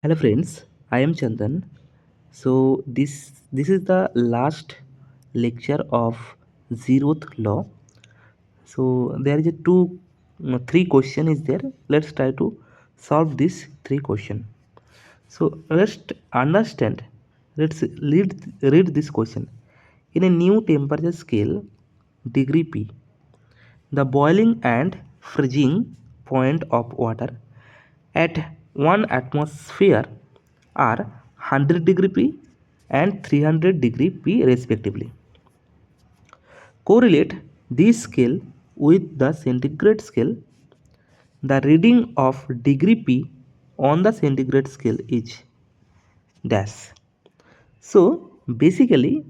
Hello friends, I am Chandan. So this is the last lecture of zeroth law. So there is a three question is there. Let's try to solve this three question. So let's understand. Let's read this question. In a new temperature scale, degree P, the boiling and freezing point of water at 1 atmosphere are 100 degree P and 300 degree P respectively. Correlate this scale with the centigrade scale. The reading of degree P on the centigrade scale is dash. So basically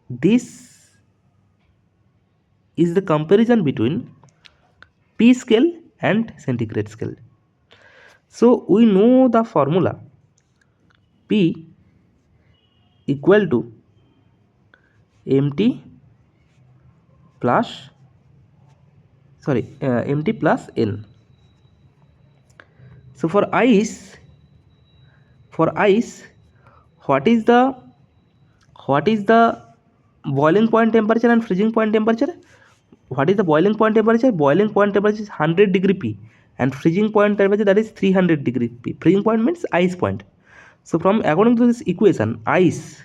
this is the comparison between P scale and centigrade scale. So we know the formula P equal to mt plus mt plus n. So for ice, what is the boiling point temperature and freezing point temperature? What is the boiling point temperature? Boiling point temperature is 100 degree P and freezing point temperature, that is 300 degree P. Freezing point means ice point. So from according to this equation, ice,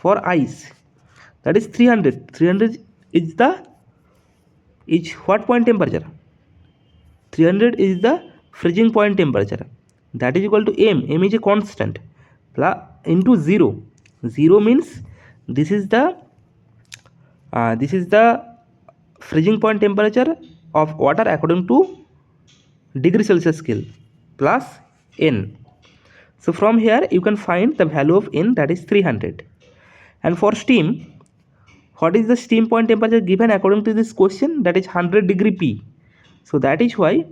that is 300. 300 is what point temperature? 300 is the freezing point temperature, that is equal to m is a constant, plus into 0. 0 means this is the freezing point temperature of water according to degree Celsius scale, plus n. So from here you can find the value of n, that is 300. And for steam, what is the steam point temperature given according to this question? That is 100 degree P. So that is why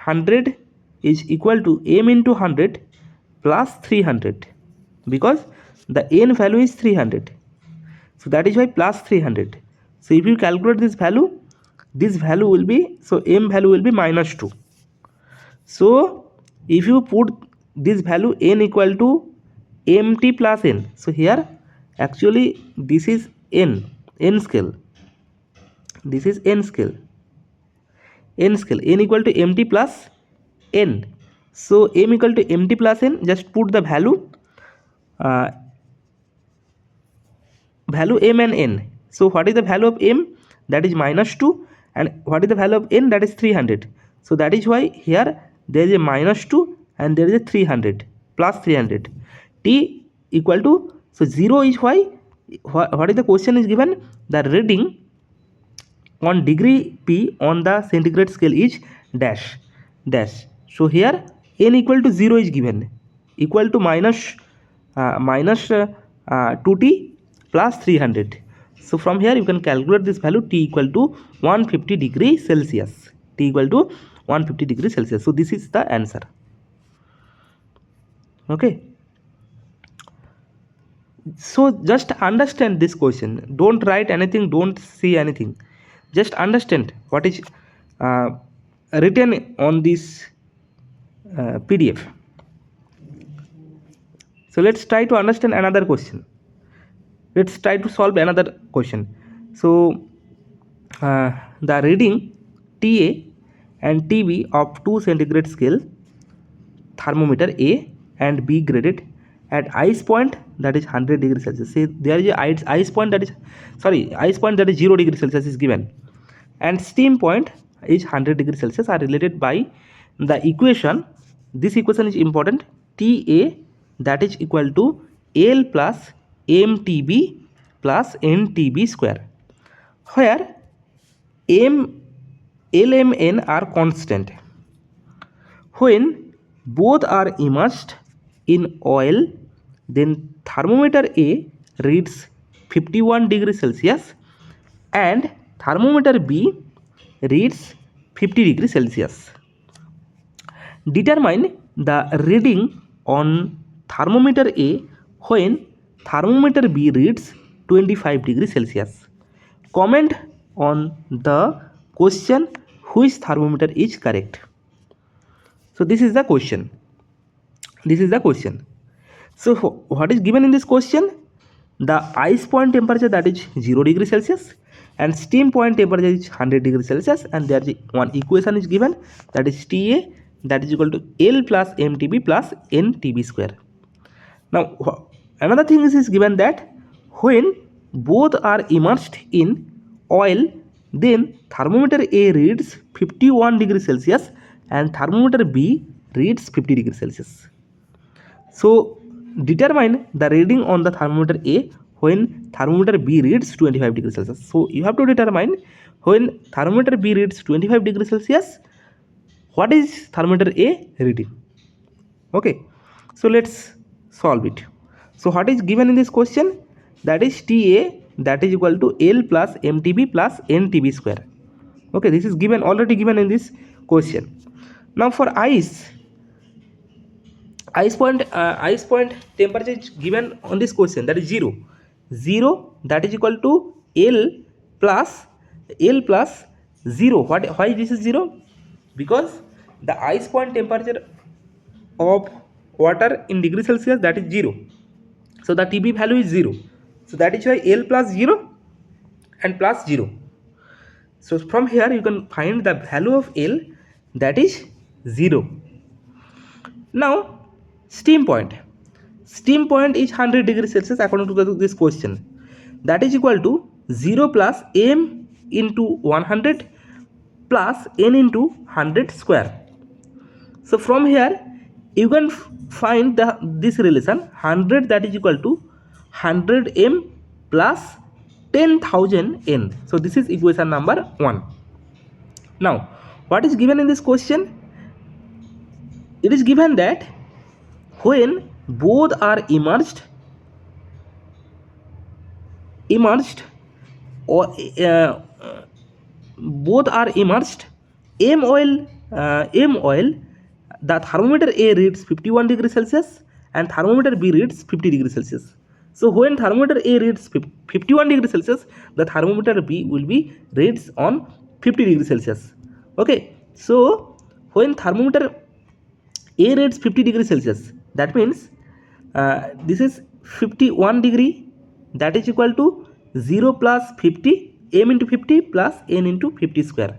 100 is equal to m into 100 plus 300, because the n value is 300. So that is why plus 300. So if you calculate this value will be, so m value will be minus 2. So if you put this value n equal to mt plus n, so here actually this is n scale, this is n equal to mt plus n. So m equal to mt plus n, just put the uh, value m and n. So what is the value of m? That is minus 2. And what is the value of n? That is 300. So that is why here there is a minus 2 and there is a 300 plus 300. T equal to, so 0 is why, what is the question is given? The reading on degree P on the centigrade scale is dash. So here n equal to 0 is given, equal to minus 2t plus 300. So from here you can calculate this value, t equal to 150 degree Celsius. T equal to 150 degree Celsius. So this is the answer. Okay. So just understand this question. Don't write anything, don't see anything. Just understand what is uh, written on this PDF. So let's try to understand another question. Let's try to solve another question. So the reading TA and TB of two centigrade scale thermometer A and B graded at ice point, that is 100 degree Celsius. Say there is a ice point that is, ice point that is 0 degree Celsius is given, and steam point is 100 degree Celsius, are related by the equation. This equation is important. TA, that is equal to L plus mTB plus NTB square, where M, L, M, N are constant. When both are immersed in oil, then thermometer A reads 51 degrees Celsius and thermometer B reads 50 degrees Celsius. Determine the reading on thermometer A when thermometer B reads 25 degrees Celsius. Comment on the question which thermometer is correct. So this is the question. This is the question. So what is given in this question? The ice point temperature, that is 0 degree Celsius, and steam point temperature is 100 degree Celsius, and there is one equation is given, that is TA, that is equal to L plus mTB plus NTB square. Now another thing is given, that when both are immersed in oil, then thermometer A reads 51 degree Celsius and thermometer B reads 50 degree Celsius. So determine the reading on the thermometer A when thermometer B reads 25 degrees Celsius. So you have to determine when thermometer B reads 25 degrees Celsius, what is thermometer A reading. Okay, so let's solve it. So what is given in this question? That is TA, that is equal to L plus mTB plus NTB square. Okay, this is given, already given in this question. Now for ice point temperature is given on this question, that is 0, that is equal to plus 0. Why this is 0? Because the ice point temperature of water in degree Celsius, that is 0, so the TB value is 0, so that is why L plus 0 and plus 0. So from here you can find the value of L, that is 0. Now steam point is 100 degrees Celsius according to this question, that is equal to 0 plus m into 100 plus n into 100 square. So from here you can find this relation 100, that is equal to 100 m plus 10,000 n. So this is equation number 1. Now what is given in this question? It is given that when both are immersed or both are immersed m oil, the thermometer A reads 51 degrees Celsius and thermometer B reads 50 degrees Celsius. So when thermometer A reads 51 degrees Celsius, the thermometer B will be reads on 50 degrees Celsius. Okay, so when thermometer A reads 50 degrees Celsius, that means this is 51 degree, that is equal to 0 plus 50 m into 50 plus n into 50 square.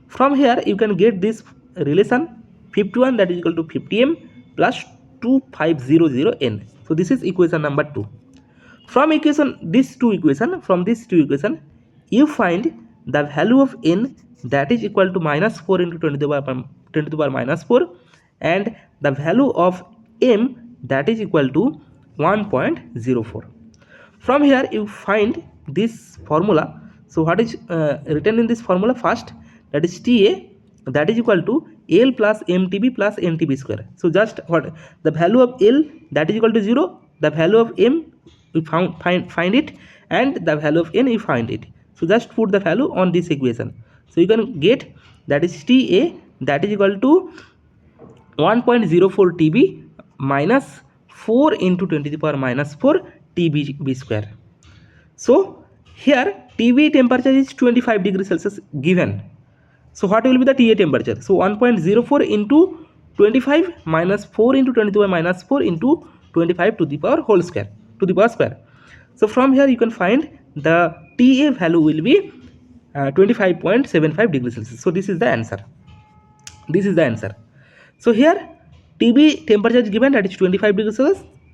From here you can get this relation 51, that is equal to 50m plus 2500 n. So this is equation number 2. From these two equation you find the value of n, that is equal to minus 4 into 10 to the power minus 4, and the value of m, that is equal to 1.04. From here you find this formula. So what is written in this formula? First, that is TA, that is equal to L plus mTB plus NTB square. So just what the value of L, that is equal to 0, the value of m we find it, and the value of n we find it. So just put the value on this equation. So you can get, that is TA, that is equal to 1.04 TB minus 4 into 10 to the power minus 4 TB square. So here TB temperature is 25 degrees Celsius given. So what will be the TA temperature? So 1.04 into 25 minus 4 into 10 to the power minus 4 into 25 to the power whole square, to the power square. So from here you can find the TA value will be 25.75 degrees Celsius. So this is the answer. So here TB temperature is given, that is 25 degrees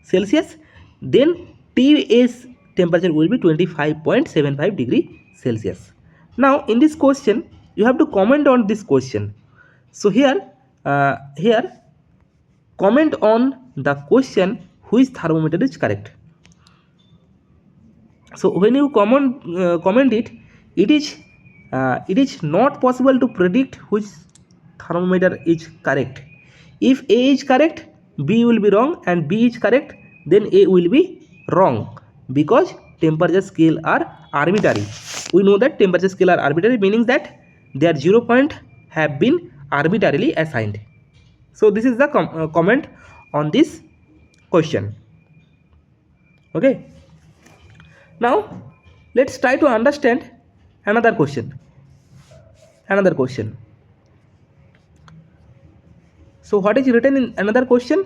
Celsius. Then TS temperature will be 25.75 degree Celsius. Now in this question you have to comment on this question. So here comment on the question which thermometer is correct. So when you comment it, it is not possible to predict which thermometer is correct. If A is correct, B will be wrong, and B is correct, then A will be wrong, because temperature scale are arbitrary. We know that temperature scale are arbitrary, meaning that their 0 point have been arbitrarily assigned. So this is the comment on this question. Okay. Now let's try to understand another question. So what is written in another question?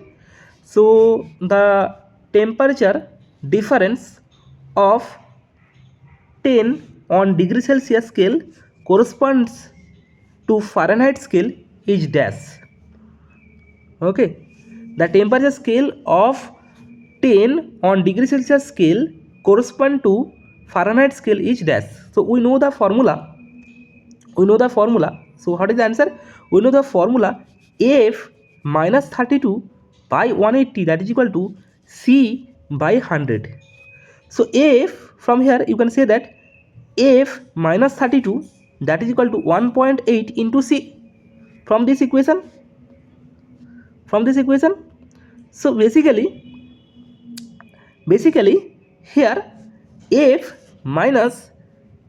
So the temperature difference of 10 on degree Celsius scale corresponds to Fahrenheit scale is dash. Okay, the temperature scale of 10 on degree Celsius scale correspond to Fahrenheit scale is dash. So we know the formula. So what is the answer? We know the formula. F minus 32 by 180, that is equal to C by 100. So F, from here you can say that F minus 32, that is equal to 1.8 into C from this equation. So basically here F minus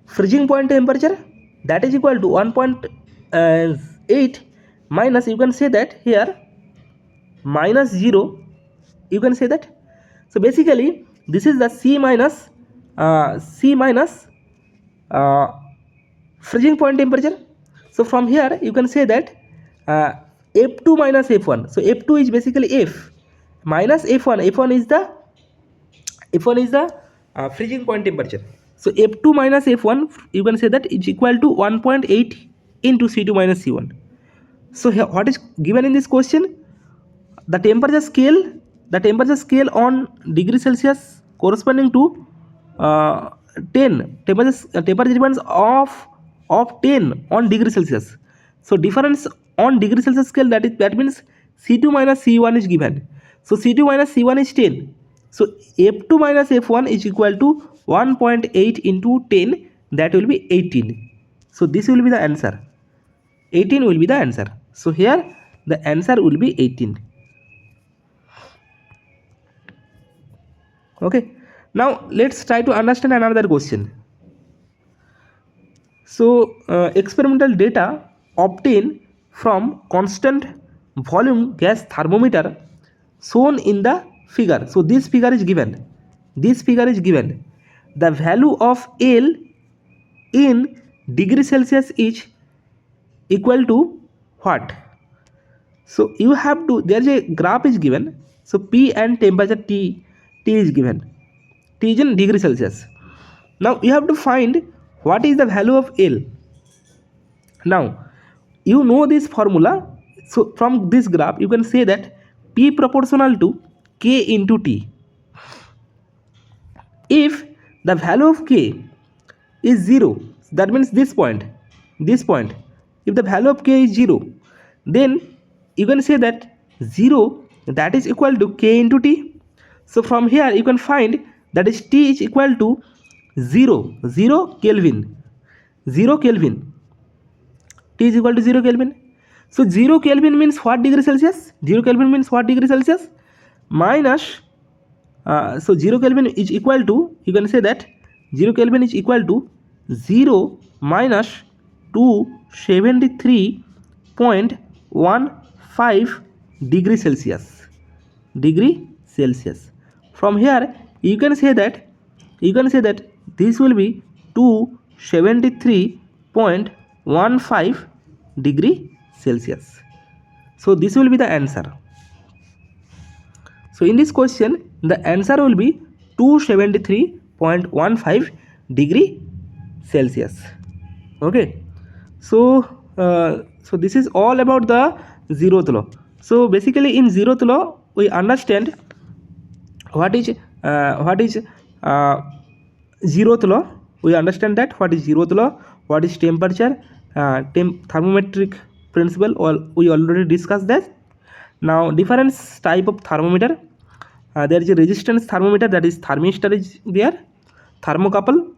freezing point temperature, that is equal to 1.8 minus, you can say that here, minus 0, you can say that. So basically this is the C minus uh, freezing point temperature. So from here you can say that F2 minus F1. So F2 is basically F minus F1. F1 is the freezing point temperature. So F2 minus F1, you can say that is equal to 1.8 into C2 minus C1. So here what is given in this question? The temperature scale on degree Celsius corresponding to 10 temperature difference of 10 on degree Celsius. So difference on degree Celsius scale, that means C2 minus C1 is given. So C2 minus C1 is 10. So F2 minus F1 is equal to 1.8 into 10, that will be 18. So this will be the answer. 18 will be the answer. So here the answer will be 18. Okay, now let's try to understand another question. So experimental data obtained from constant volume gas thermometer shown in the figure. So this figure is given. The value of L in degree Celsius is equal to what? So you have to, there is a graph is given. So P and temperature T is given. T is in degree Celsius. Now you have to find what is the value of L. Now you know this formula. So from this graph you can say that P proportional to K into T. If the value of K is 0, that means this point, if the value of K is 0, then you can say that 0, that is equal to K into T. So from here you can find that is T is equal to 0 Kelvin. T is equal to 0 Kelvin. So 0 Kelvin means what degree Celsius? 0 Kelvin means what degree Celsius? Minus, so 0 Kelvin is equal to, you can say that 0 Kelvin is equal to 0 minus 273.15 degree Celsius. From here you can say that this will be 273.15 degree Celsius. So this will be the answer. So in this question the answer will be 273.15 degree Celsius. Okay, so so this is all about the zeroth law. So basically in zeroth law we understand what is zeroth law. We understand that what is zeroth law, what is temperature, thermometric principle, or we already discussed that. Now different type of thermometer. There is a resistance thermometer, that is thermistor is there, thermocouple,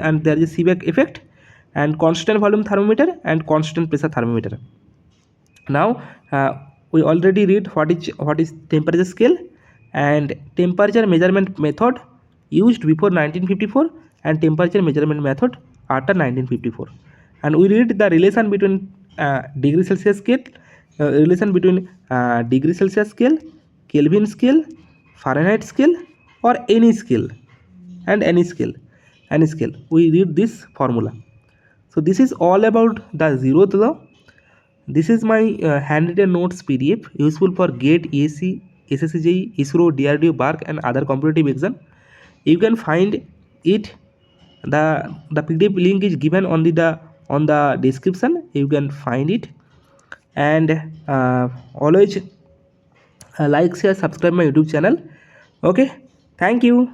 and there is a Seebeck effect, and constant volume thermometer and constant pressure thermometer. Now we already read what is temperature scale and temperature measurement method used before 1954 and temperature measurement method after 1954, and we read the relation between degree Celsius scale, degree Celsius scale, Kelvin scale, Fahrenheit scale, or any scale, and any scale. We read this formula. So this is all about the zeroth law. This is my handwritten notes PDF useful for GATE, AC, SSCJ, ISRO, DRDO, BARC and other competitive exam. You can find it. The PDF link is given on the description. You can find it. And always like, share, subscribe my YouTube channel. Okay, thank you.